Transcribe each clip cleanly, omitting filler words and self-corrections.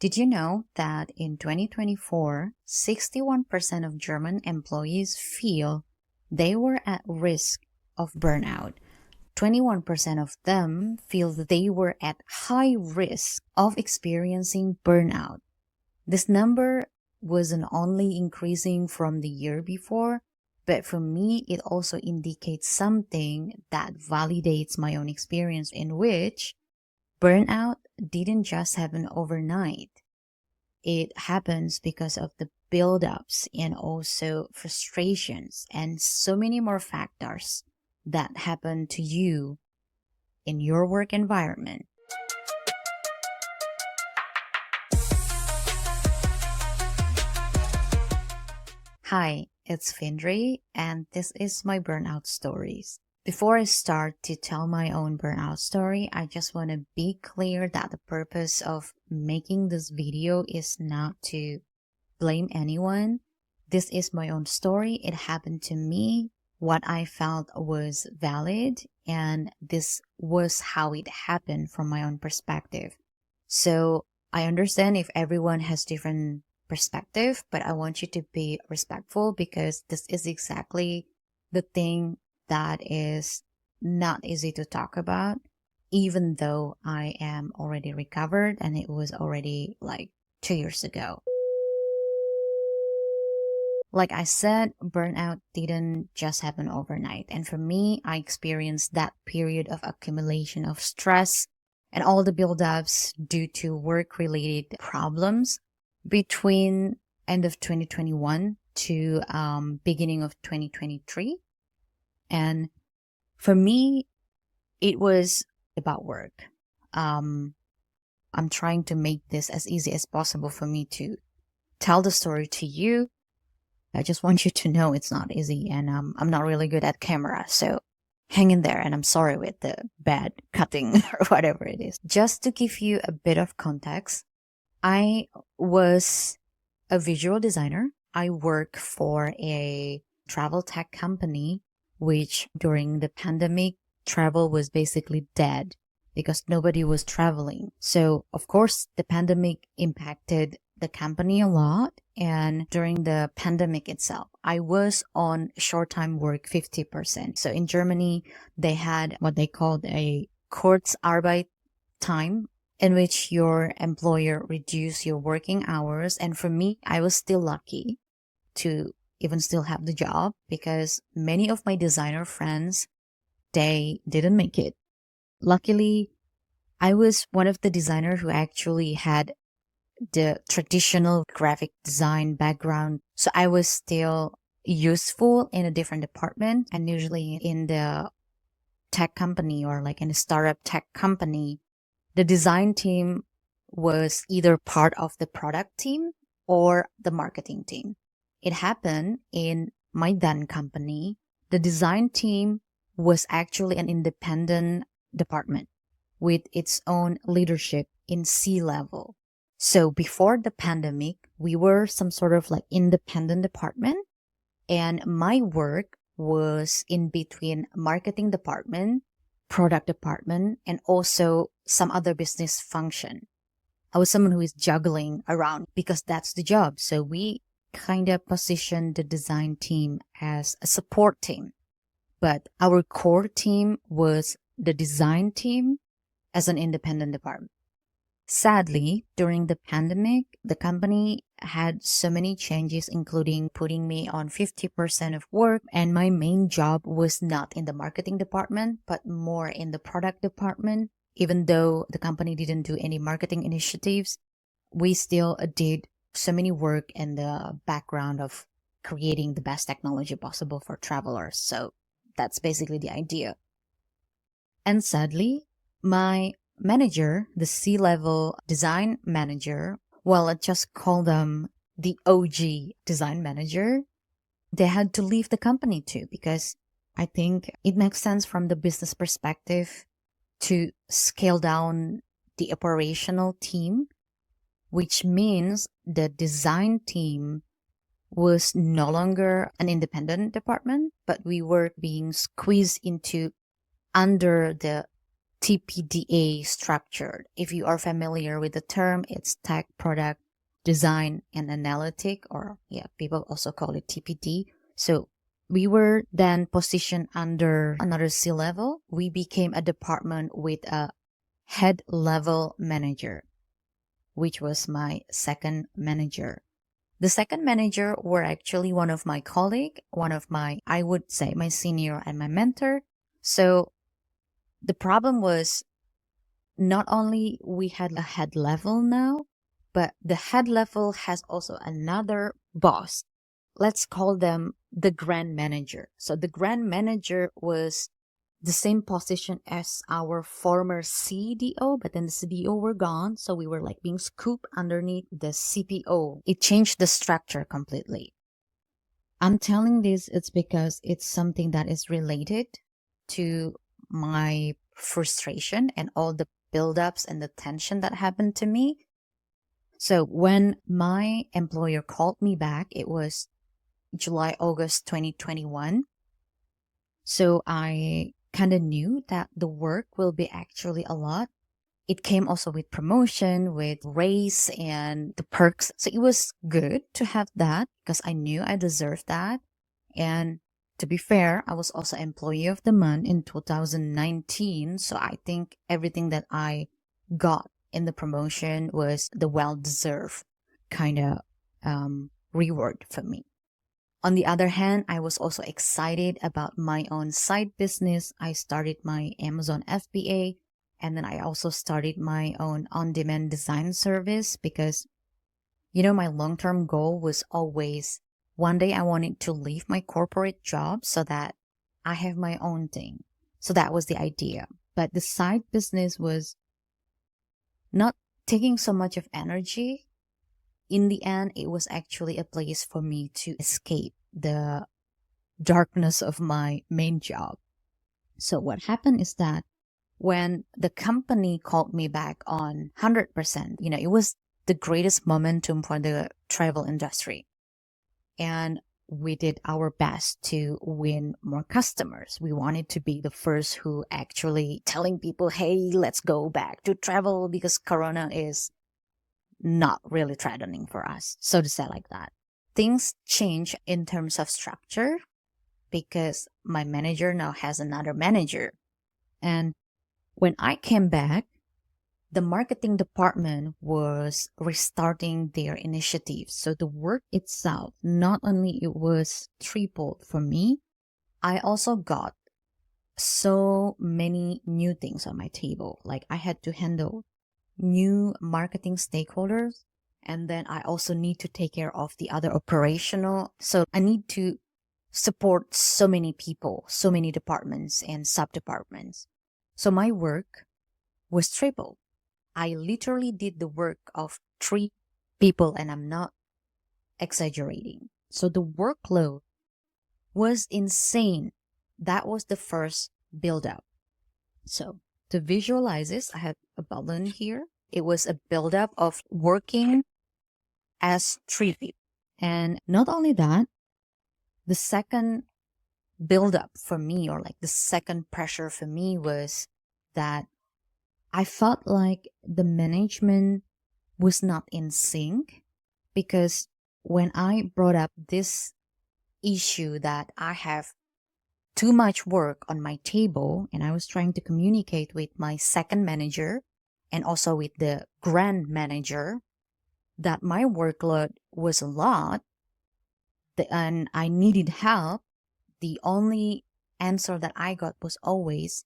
Did you know that in 2024, 61% of German employees feel they were at risk of burnout? 21% of them feel that they were at high risk of experiencing burnout. This number wasn't only increasing from the year before, but for me, it also indicates something that validates my own experience, in which burnout didn't just happen overnight. It happens because of the buildups and also frustrations and so many more factors that happen to you in your work environment. Hi, it's Findri, and this is my burnout stories. Before I start to tell my own burnout story, I just want to be clear that the purpose of making this video is not to blame anyone. This is my own story. It happened to me. What I felt was valid, and this was how it happened from my own perspective. So I understand if everyone has different perspective, but I want you to be respectful because this is exactly the thing that is not easy to talk about, even though I am already recovered and it was already like 2 years ago. Like I said, burnout didn't just happen overnight. And for me, I experienced that period of accumulation of stress and all the buildups due to work-related problems between end of 2021 to beginning of 2023. And for me, it was about work. I'm trying to make this as easy as possible for me to tell the story to you. I just want you to know it's not easy, and I'm not really good at camera, so hang in there, and I'm sorry with the bad cutting or whatever it is. Just to give you a bit of context, I was a visual designer. I work for a travel tech company, which during the pandemic, travel was basically dead because nobody was traveling. So, of course, the pandemic impacted the company a lot. And during the pandemic itself, I was on short-time work 50%. So in Germany, they had what they called a Kurzarbeit time, in which your employer reduced your working hours. And for me, I was still lucky to even still have the job because many of my designer friends, they didn't make it. Luckily, I was one of the designers who actually had the traditional graphic design background. So I was still useful in a different department, and usually in the tech company or like in a startup tech company, the design team was either part of the product team or the marketing team. It happened in my then company. The design team was actually an independent department with its own leadership in C-level. So before the pandemic, we were some sort of like independent department, and my work was in between marketing department, product department, and also some other business function. I was someone who is juggling around because that's the job. So we kind of positioned the design team as a support team, but our core team was the design team as an independent department. Sadly, during the pandemic, the company had so many changes, including putting me on 50% of work, and my main job was not in the marketing department, but more in the product department. Even though the company didn't do any marketing initiatives, we still did so many work in the background of creating the best technology possible for travelers. So that's basically the idea. And sadly, my manager, the C-level design manager, well, let's just call them the OG design manager, they had to leave the company too, because I think it makes sense from the business perspective to scale down the operational team, which means the design team was no longer an independent department, but we were being squeezed into under the TPDA structured. If you are familiar with the term, it's tech, product, design, and analytic, or yeah, people also call it TPD. So we were then positioned under another C level. We became a department with a head level manager, which was my second manager. The second manager were actually one of my colleague, one of my, I would say, my senior and my mentor. So the problem was not only we had a head level now, but the head level has also another boss. Let's call them the grand manager. So the grand manager was the same position as our former CDO, but then the CDO were gone. So we were like being scooped underneath the CPO. It changed the structure completely. I'm telling this, it's because it's something that is related to my frustration and all the buildups and the tension that happened to me. So when my employer called me back, it was July, August 2021. So I kind of knew that the work will be actually a lot. It came also with promotion, with raise and the perks. So it was good to have that because I knew I deserved that. And to be fair, I was also employee of the month in 2019. So I think everything that I got in the promotion was the well-deserved kind of reward for me. On the other hand, I was also excited about my own side business. I started my Amazon FBA, and then I also started my own on-demand design service because, my long-term goal was always one day I wanted to leave my corporate job so that I have my own thing. So that was the idea. But the side business was not taking so much of energy. In the end, it was actually a place for me to escape the darkness of my main job. So what happened is that when the company called me back on 100%, it was the greatest momentum for the travel industry. And we did our best to win more customers. We wanted to be the first who actually telling people, hey, let's go back to travel because Corona is not really threatening for us, so to say like that. Things change in terms of structure because my manager now has another manager. And when I came back, the marketing department was restarting their initiatives. So the work itself, not only it was tripled for me, I also got so many new things on my table. Like I had to handle new marketing stakeholders. And then I also need to take care of the other operational. So I need to support so many people, so many departments and sub-departments. So my work was tripled. I literally did the work of 3 people, and I'm not exaggerating. So the workload was insane. That was the first build-up. So to visualize this, I have a balloon here. It was a build-up of working as 3 people. And not only that, the second build-up for me, or like the second pressure for me, was that I felt like the management was not in sync, because when I brought up this issue that I have too much work on my table and I was trying to communicate with my second manager and also with the grand manager that my workload was a lot and I needed help, the only answer that I got was always,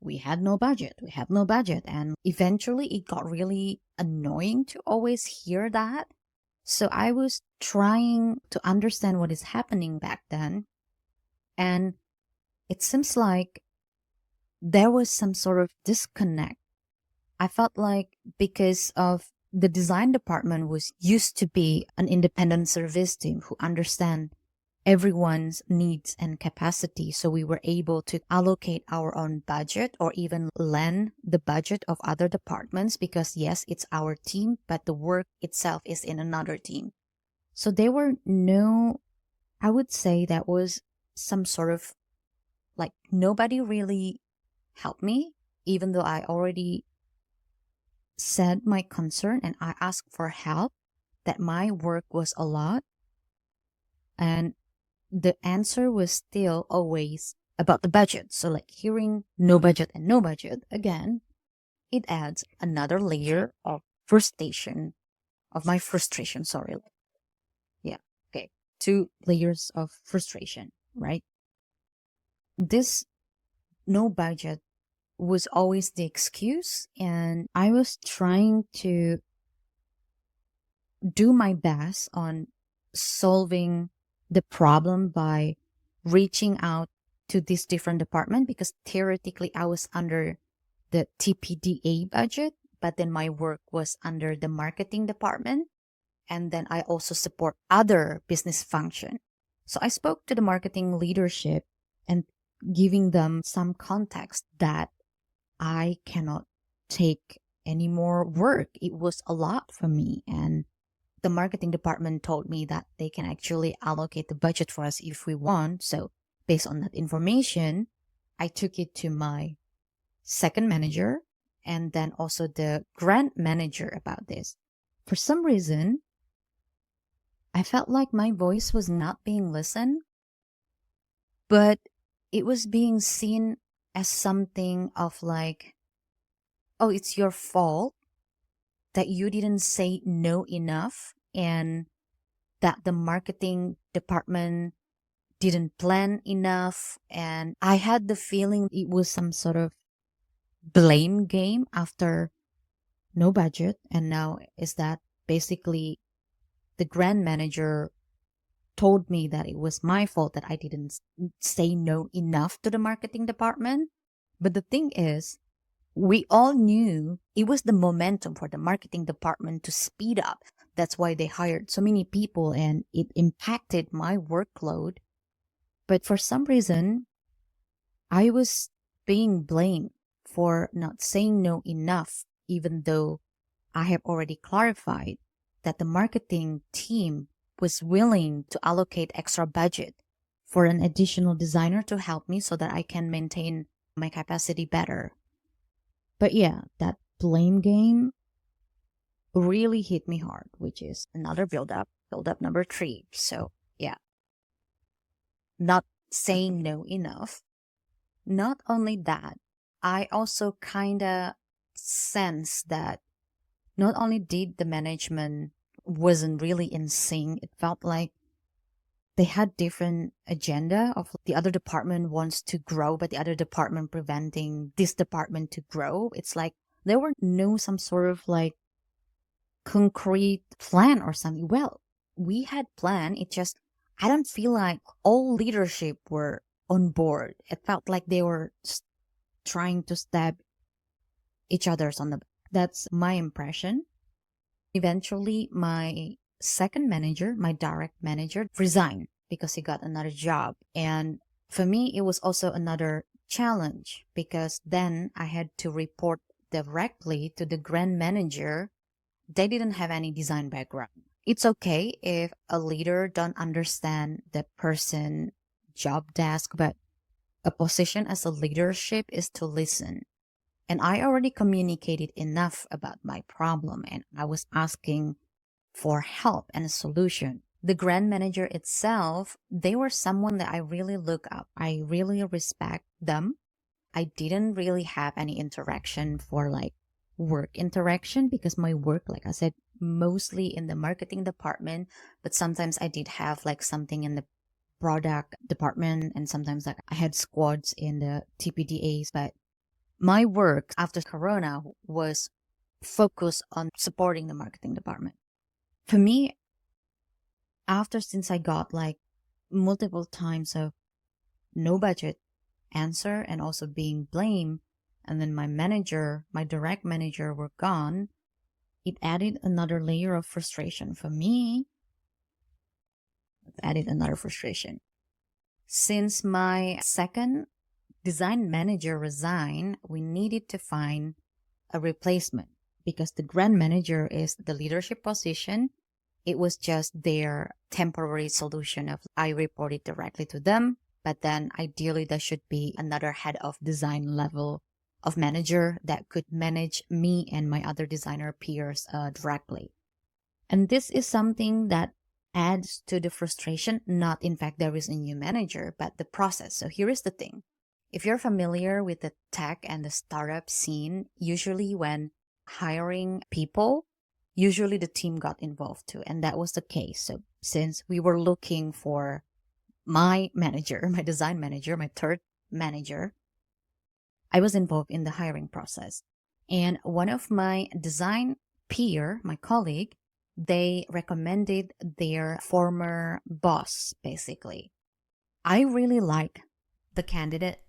we have no budget. We have no budget. And eventually it got really annoying to always hear that. So I was trying to understand what is happening back then. And it seems like there was some sort of disconnect. I felt like because of the design department was used to be an independent service team who understand everyone's needs and capacity. So we were able to allocate our own budget or even lend the budget of other departments because yes, it's our team, but the work itself is in another team. So there were no, I would say that was some sort of like nobody really helped me. even though I already said my concern and I asked for help, that my work was a lot, and the answer was still always about the budget. So, like hearing no budget and no budget again, it adds another layer of frustration, of my frustration. Sorry. Yeah. Okay. Two layers of frustration, right? This no budget was always the excuse, and I was trying to do my best on solving the problem by reaching out to this different department, because theoretically I was under the TPDA budget, but then my work was under the marketing department, and then I also support other business function. So I spoke to the marketing leadership and giving them some context that I cannot take any more work. It was a lot for me, and the marketing department told me that they can actually allocate the budget for us if we want. So based on that information, I took it to my second manager and then also the grant manager about this. For some reason, I felt like my voice was not being listened, but it was being seen as something of like, oh, it's your fault that you didn't say no enough, and that the marketing department didn't plan enough. And I had the feeling it was some sort of blame game after no budget. And now is that basically the grand manager told me that it was my fault that I didn't say no enough to the marketing department. But the thing is, we all knew it was the momentum for the marketing department to speed up. That's why they hired so many people and it impacted my workload. But for some reason, I was being blamed for not saying no enough, even though I have already clarified that the marketing team was willing to allocate extra budget for an additional designer to help me so that I can maintain my capacity better. But yeah, that blame game really hit me hard, which is another build up number three. So yeah, not saying no enough. Not only that, I also kind of sense that not only did the management wasn't really in sync, it felt like they had different agenda of the other department wants to grow, but the other department preventing this department to grow. It's like there were no some sort of like concrete plan or something. Well, we had plan. It just, I don't feel like all leadership were on board. It felt like they were trying to stab each other's on the, that's my impression. Eventually, my second manager, my direct manager, resigned because he got another job. And for me, it was also another challenge because then I had to report directly to the grand manager. They didn't have any design background. It's okay if a leader don't understand the person job desk, but a position as a leadership is to listen. And I already communicated enough about my problem and I was asking for help and a solution. The grand manager itself, they were someone that I really look up. I really respect them. I didn't really have any interaction for like work interaction because my work, like I said, mostly in the marketing department, but sometimes I did have like something in the product department and sometimes like I had squads in the TPDAs, but my work after Corona was focused on supporting the marketing department. For me, after since I got like multiple times of no budget answer and also being blamed, and then my manager, my direct manager were gone, it added another layer of frustration for me. It added another frustration. Since my second design manager resigned, we needed to find a replacement because the grand manager is the leadership position. It was just their temporary solution of I reported directly to them, but then ideally there should be another head of design level of manager that could manage me and my other designer peers directly. And this is something that adds to the frustration. Not, in fact, there is a new manager, but the process. So here is the thing. If you're familiar with the tech and the startup scene, usually when hiring people, usually the team got involved too. And that was the case. So since we were looking for my manager, my design manager, my third manager, I was involved in the hiring process. And one of my design peer, my colleague, they recommended their former boss, basically. I really like the candidate.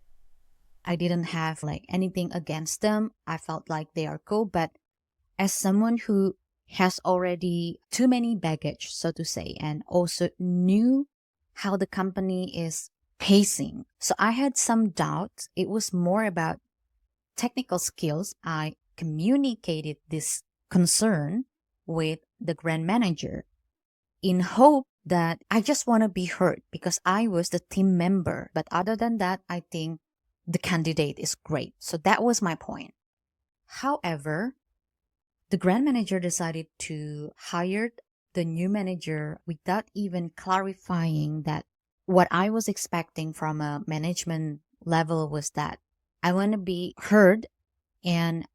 I didn't have like anything against them. I felt like they are cool, but as someone who has already too many baggage, so to say, and also knew how the company is pacing. So I had some doubts. It was more about technical skills. I communicated this concern with the grand manager in hope that I just want to be heard because I was the team member. But other than that, I think the candidate is great. So that was my point. However, the grand manager decided to hire the new manager without even clarifying that what I was expecting from a management level was that I want to be heard and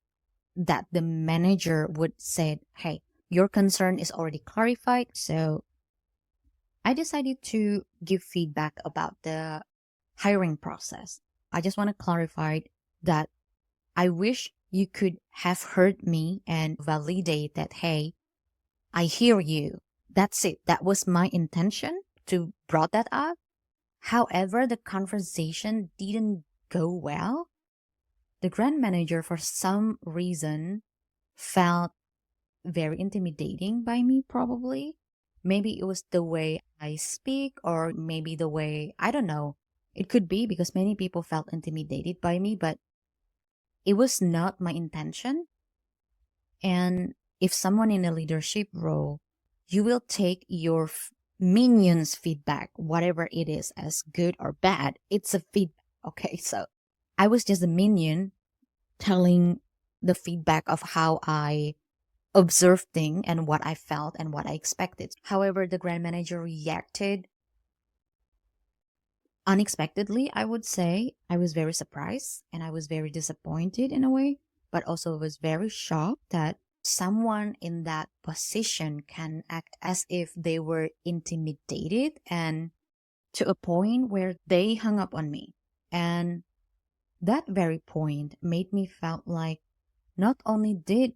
that the manager would say, hey, your concern is already clarified. So I decided to give feedback about the hiring process. I just want to clarify that I wish you could have heard me and validate that, hey, I hear you. That's it. That was my intention to brought that up. However, the conversation didn't go well. The grand manager, for some reason, felt very intimidating by me, probably. Maybe it was the way I speak, or maybe the way, I don't know. It could be because many people felt intimidated by me, but it was not my intention. And if someone in a leadership role, you will take your minions' feedback, whatever it is, as good or bad. It's a feedback. Okay, so I was just a minion telling the feedback of how I observed things and what I felt and what I expected. However, the grand manager reacted unexpectedly, I would say. I was very surprised and I was very disappointed in a way, but also was very shocked that someone in that position can act as if they were intimidated and to a point where they hung up on me. And that very point made me felt like not only did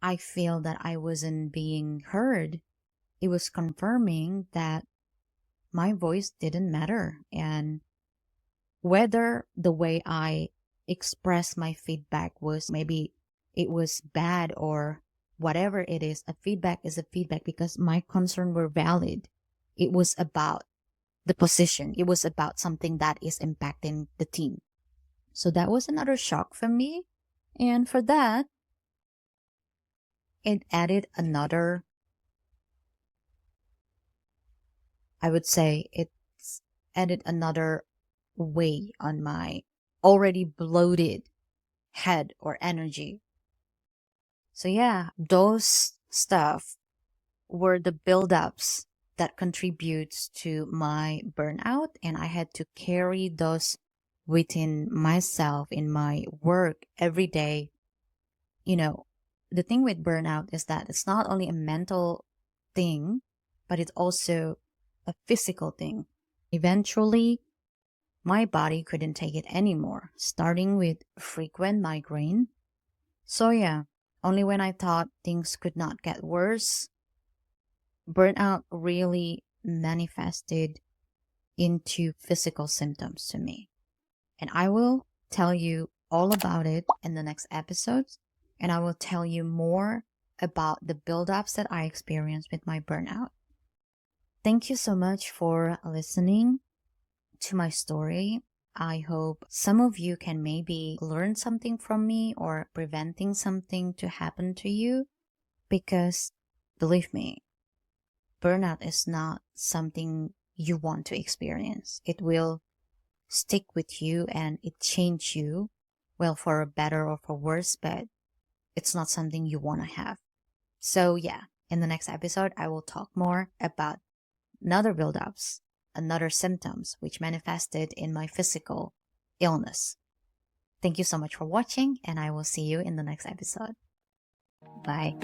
I feel that I wasn't being heard, it was confirming that my voice didn't matter. And whether the way I expressed my feedback was maybe it was bad or whatever it is, a feedback is a feedback because my concern were valid. It was about the position. It was about something that is impacting the team. So that was another shock for me. And for that, it added another, I would say it's added another weight on my already bloated head or energy. So yeah, those stuff were the buildups that contributes to my burnout, and I had to carry those within myself in my work every day. You know, the thing with burnout is that it's not only a mental thing, but it's also a physical thing. Eventually, my body couldn't take it anymore, starting with frequent migraine. So yeah, only when I thought things could not get worse, burnout really manifested into physical symptoms to me. And I will tell you all about it in the next episodes. And I will tell you more about the buildups that I experienced with my burnout. Thank you so much for listening to my story. I hope some of you can maybe learn something from me or preventing something to happen to you because believe me, burnout is not something you want to experience. It will stick with you and it change you well, for better or for worse, but it's not something you want to have. So, yeah, in the next episode, I will talk more about another buildups, another symptoms which manifested in my physical illness. Thank you so much for watching, and I will see you in the next episode. Bye.